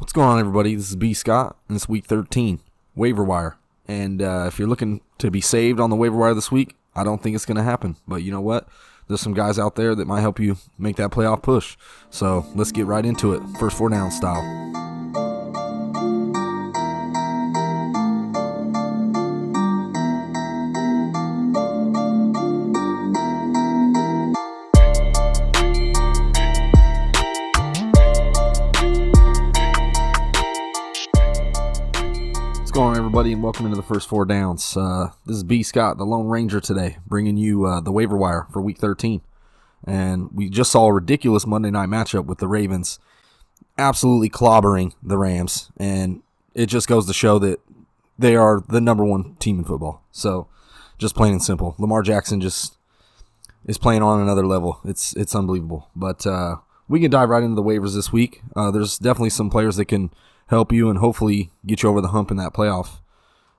What's going on, everybody? This is B. Scott, and it's week 13, waiver wire. And if you're looking to be saved on the waiver wire this week, I don't think it's going to happen. But you know what? There's some guys out there that might help you make that playoff push. So let's get right into it, first four down style. What's going on, everybody, and welcome into the first four downs. This is B. Scott, the Lone Ranger today, bringing you the waiver wire for week 13. And we just saw a ridiculous Monday night matchup with the Ravens absolutely clobbering the Rams. And it just goes to show that they are the number one team in football. So just plain and simple. Lamar Jackson just is playing on another level. It's unbelievable. But we can dive right into the waivers this week. There's definitely some players that can help you and hopefully get you over the hump in that playoff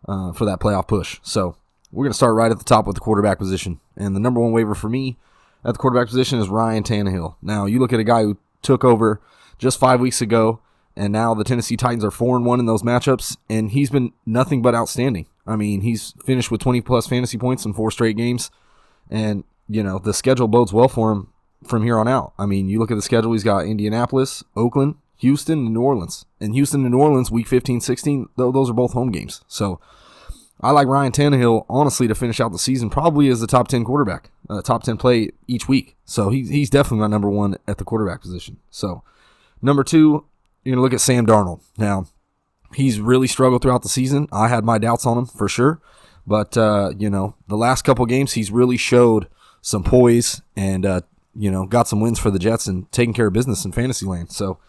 for that playoff push. So we're going to start right at the top with the quarterback position. And the number one waiver for me at the quarterback position is Ryan Tannehill. Now, you look at a guy who took over just 5 weeks ago, and now the Tennessee Titans are 4-1 in those matchups, and he's been nothing but outstanding. I mean, he's finished with 20-plus fantasy points in 4 straight games, and, you know, the schedule bodes well for him from here on out. I mean, you look at the schedule, he's got Indianapolis, Oakland, Houston, and New Orleans. And Houston and New Orleans, week 15, 16, those are both home games. So I like Ryan Tannehill, honestly, to finish out the season probably as the top 10 quarterback, top 10 play each week. So he's definitely my number one at the quarterback position. So number two, you're going to look at Sam Darnold. Now, he's really struggled throughout the season. I had my doubts on him for sure. But, the last couple games, he's really showed some poise and, got some wins for the Jets and taking care of business in fantasy land. So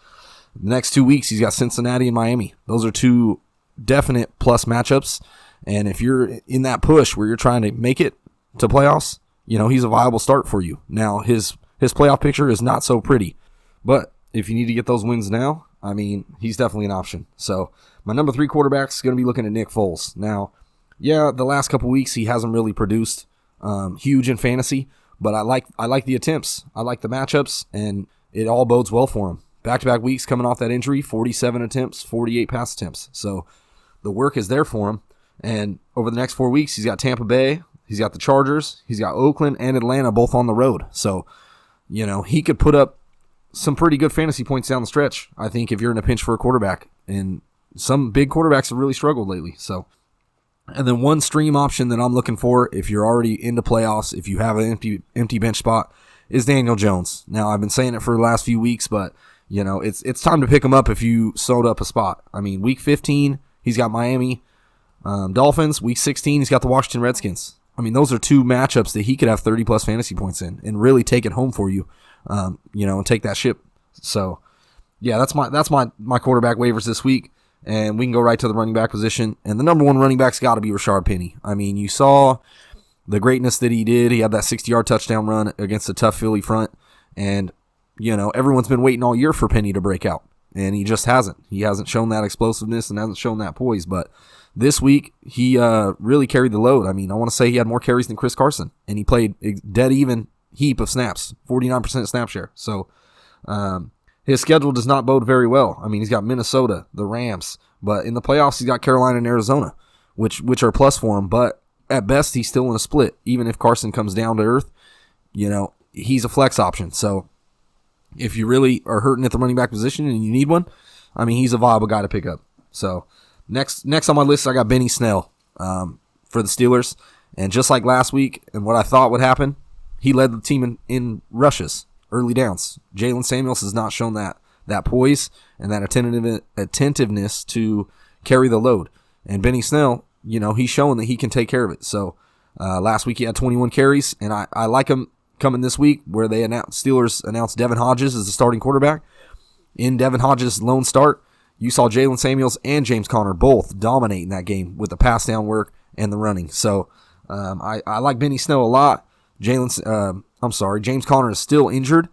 the next 2 weeks, he's got Cincinnati and Miami. Those are two definite plus matchups. And if you're in that push where you're trying to make it to playoffs, he's a viable start for you. Now, his playoff picture is not so pretty. But if you need to get those wins now, I mean, he's definitely an option. So my number 3 quarterback is going to be looking at Nick Foles. Now, yeah, the last couple weeks he hasn't really produced huge in fantasy, but I like the attempts. I like the matchups, and it all bodes well for him. Back-to-back weeks coming off that injury, 47 attempts, 48 pass attempts. So the work is there for him. And over the next 4 weeks, he's got Tampa Bay, he's got the Chargers, he's got Oakland and Atlanta both on the road. So, he could put up some pretty good fantasy points down the stretch, I think, if you're in a pinch for a quarterback. And some big quarterbacks have really struggled lately. So, and then one stream option that I'm looking for if you're already into playoffs, if you have an empty bench spot, is Daniel Jones. Now, I've been saying it for the last few weeks, but it's time to pick him up if you sold up a spot. I mean, week 15, he's got Miami Dolphins. Week 16, he's got the Washington Redskins. I mean, those are two matchups that he could have 30-plus fantasy points in and really take it home for you, and take that ship. So, yeah, that's my quarterback waivers this week, and we can go right to the running back position. And the number one running back's got to be Rashard Penny. I mean, you saw the greatness that he did. He had that 60-yard touchdown run against a tough Philly front, and everyone's been waiting all year for Penny to break out, and he just hasn't. He hasn't shown that explosiveness and hasn't shown that poise, but this week he really carried the load. I mean, I want to say he had more carries than Chris Carson, and he played dead even heap of snaps, 49% snap share. So his schedule does not bode very well. I mean, he's got Minnesota, the Rams, but in the playoffs he's got Carolina and Arizona, which are plus for him, but at best he's still in a split. Even if Carson comes down to earth, he's a flex option. So if you really are hurting at the running back position and you need one, I mean, he's a viable guy to pick up. So next on my list, I got Benny Snell for the Steelers. And just like last week and what I thought would happen, he led the team in rushes, early downs. Jalen Samuels has not shown that poise and that attentiveness to carry the load. And Benny Snell, he's showing that he can take care of it. So last week he had 21 carries, and I like him coming this week where Steelers announced Devin Hodges as the starting quarterback. In Devin Hodges' lone start, you saw Jalen Samuels and James Conner both dominating that game with the pass down work and the running. So I like Benny Snell a lot. James Conner is still injured,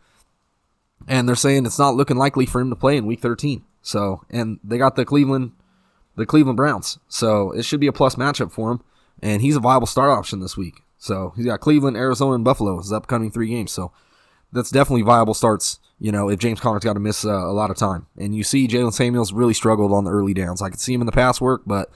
and they're saying it's not looking likely for him to play in week 13. So, and they got the Cleveland Browns. So it should be a plus matchup for him, and he's a viable start option this week. So he's got Cleveland, Arizona, and Buffalo his upcoming 3 games. So that's definitely viable starts if James Conner's got to miss a lot of time. And you see Jalen Samuels really struggled on the early downs. I could see him in the pass work, but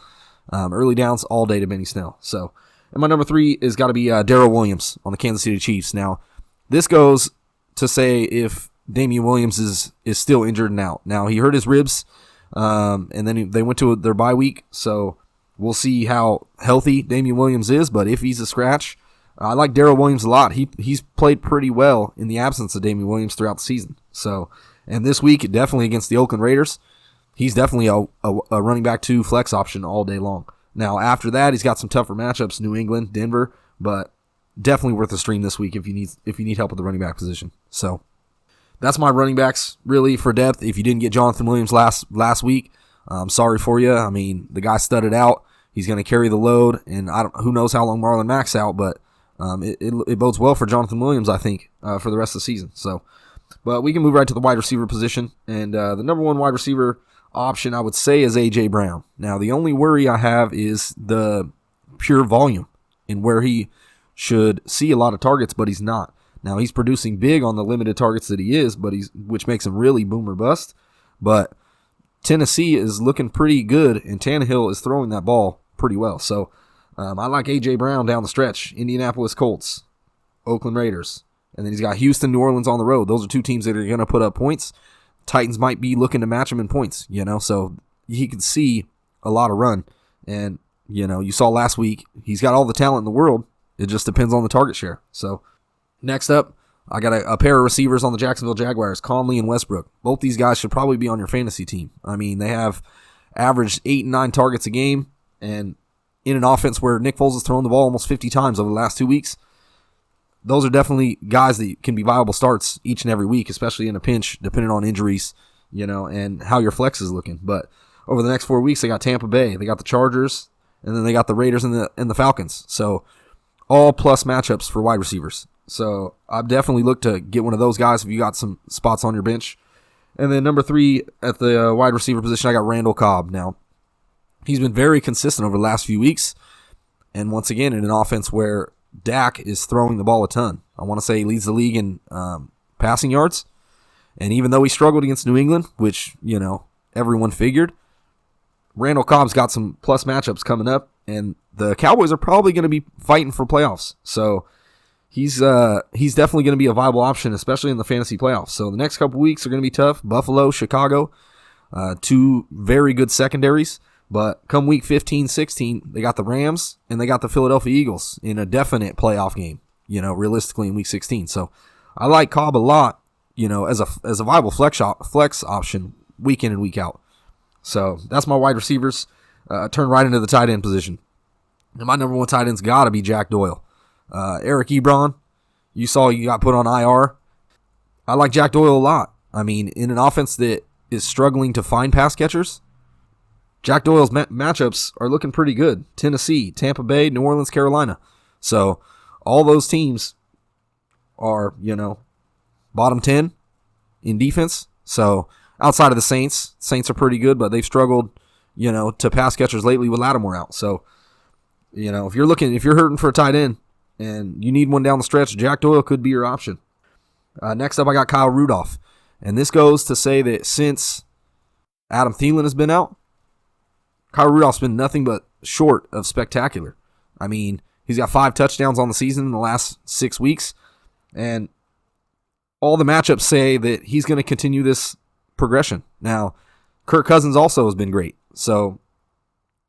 early downs all day to Benny Snell. So, and my number 3 is got to be Darrell Williams on the Kansas City Chiefs. Now, this goes to say if Damian Williams is still injured and out. Now, he hurt his ribs, and then they went to their bye week, so we'll see how healthy Damian Williams is, but if he's a scratch, I like Darrell Williams a lot. He's played pretty well in the absence of Damian Williams throughout the season. So, and this week, definitely against the Oakland Raiders, he's definitely a running back 2 flex option all day long. Now, after that, he's got some tougher matchups, New England, Denver, but definitely worth a stream this week if you need help with the running back position. So, that's my running backs, really, for depth. If you didn't get Jonathan Williams last week, I'm sorry for you. I mean, the guy studded out. He's going to carry the load, and who knows how long Marlon Mack's out, but it bodes well for Jonathan Williams, I think, for the rest of the season. So, but we can move right to the wide receiver position, and the number 1 wide receiver option I would say is A.J. Brown. Now, the only worry I have is the pure volume and where he should see a lot of targets, but he's not. Now, he's producing big on the limited targets that he is, which makes him really boom or bust. But Tennessee is looking pretty good, and Tannehill is throwing that ball pretty well. So I like A.J. Brown down the stretch. Indianapolis Colts, Oakland Raiders, and then he's got Houston, New Orleans on the road. Those are 2 teams that are going to put up points. Titans might be looking to match him in points, so he could see a lot of run. And, you saw last week, he's got all the talent in the world. It just depends on the target share. So next up, I got a pair of receivers on the Jacksonville Jaguars, Conley and Westbrook. Both these guys should probably be on your fantasy team. I mean, they have averaged 8 and 9 targets a game, and in an offense where Nick Foles has thrown the ball almost 50 times over the last 2 weeks, those are definitely guys that can be viable starts each and every week, especially in a pinch, depending on injuries, and how your flex is looking. But over the next 4 weeks, they got Tampa Bay, they got the Chargers, and then they got the Raiders and the Falcons. So all plus matchups for wide receivers. So I've definitely looked to get one of those guys if you got some spots on your bench. And then number 3 at the wide receiver position, I got Randall Cobb. Now, he's been very consistent over the last few weeks. And once again, in an offense where Dak is throwing the ball a ton. I want to say he leads the league in passing yards. And even though he struggled against New England, which, everyone figured, Randall Cobb's got some plus matchups coming up. And the Cowboys are probably going to be fighting for playoffs. So he's definitely going to be a viable option, especially in the fantasy playoffs. So the next couple weeks are going to be tough. Buffalo, Chicago, 2 very good secondaries. But come week 15, 16, they got the Rams and they got the Philadelphia Eagles in a definite playoff game, realistically in week 16. So I like Cobb a lot, as a viable flex option week in and week out. So that's my wide receivers. Turn right into the tight end position. And my number 1 tight end's got to be Jack Doyle. Eric Ebron, you saw you got put on IR. I like Jack Doyle a lot. I mean, in an offense that is struggling to find pass catchers, Jack Doyle's matchups are looking pretty good. Tennessee, Tampa Bay, New Orleans, Carolina. So all those teams are, bottom 10 in defense. So outside of the Saints are pretty good, but they've struggled, to pass catchers lately with Lattimore out. So, if you're hurting for a tight end and you need one down the stretch, Jack Doyle could be your option. Next up, I got Kyle Rudolph. And this goes to say that since Adam Thielen has been out, Kyle Rudolph's been nothing but short of spectacular. I mean, he's got 5 touchdowns on the season in the last 6 weeks, and all the matchups say that he's going to continue this progression. Now, Kirk Cousins also has been great, so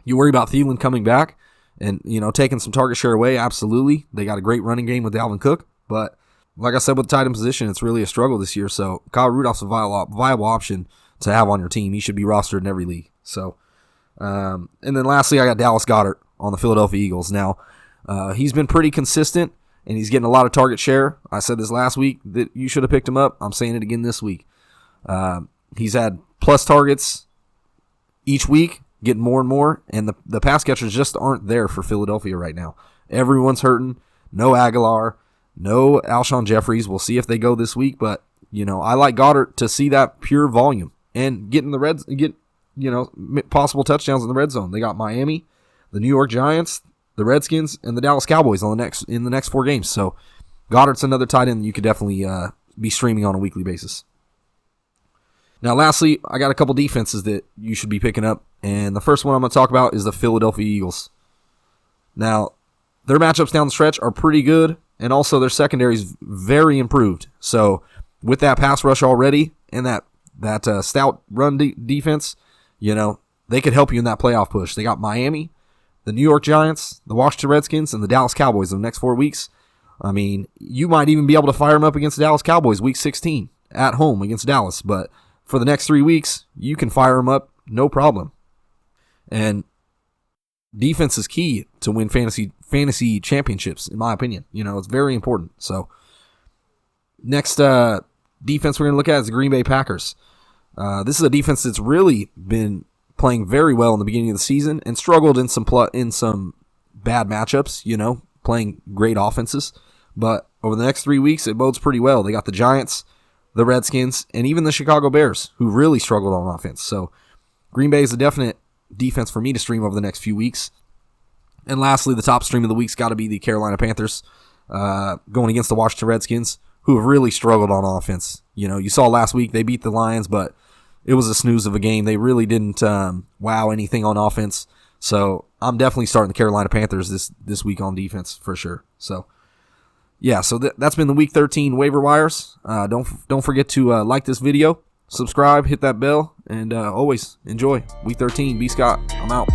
you worry about Thielen coming back and, taking some target share away, absolutely. They got a great running game with Dalvin Cook, but like I said with the tight end position, it's really a struggle this year, so Kyle Rudolph's a viable option to have on your team. He should be rostered in every league, so... and then lastly, I got Dallas Goedert on the Philadelphia Eagles. Now, he's been pretty consistent, and he's getting a lot of target share. I said this last week that you should have picked him up. I'm saying it again this week. He's had plus targets each week, getting more and more, and the pass catchers just aren't there for Philadelphia right now. Everyone's hurting. No Aguilar, no Alshon Jeffries. We'll see if they go this week, but I like Goddard to see that pure volume and get possible touchdowns in the red zone. They got Miami, the New York Giants, the Redskins, and the Dallas Cowboys in the next 4 games. So Goddard's another tight end you could definitely be streaming on a weekly basis. Now, lastly, I got a couple defenses that you should be picking up, and the first one I'm going to talk about is the Philadelphia Eagles. Now, their matchups down the stretch are pretty good, and also their secondary is very improved. So, with that pass rush already and that stout run defense, they could help you in that playoff push. They got Miami, the New York Giants, the Washington Redskins, and the Dallas Cowboys in the next 4 weeks. I mean, you might even be able to fire them up against the Dallas Cowboys week 16 at home against Dallas, but for the next 3 weeks, you can fire them up no problem. And defense is key to win fantasy championships, in my opinion. It's very important. So, next defense we're going to look at is the Green Bay Packers. This is a defense that's really been playing very well in the beginning of the season and struggled in some bad matchups, playing great offenses. But over the next 3 weeks, it bodes pretty well. They got the Giants, the Redskins, and even the Chicago Bears, who really struggled on offense. So Green Bay is a definite defense for me to stream over the next few weeks. And lastly, the top stream of the week's got to be the Carolina Panthers going against the Washington Redskins, who have really struggled on offense. You saw last week they beat the Lions, but it was a snooze of a game. They really didn't wow anything on offense. So I'm definitely starting the Carolina Panthers this week on defense for sure. So yeah, so that's been the Week 13 waiver wires. Don't forget to like this video, subscribe, hit that bell, and always enjoy Week 13. B. Scott, I'm out.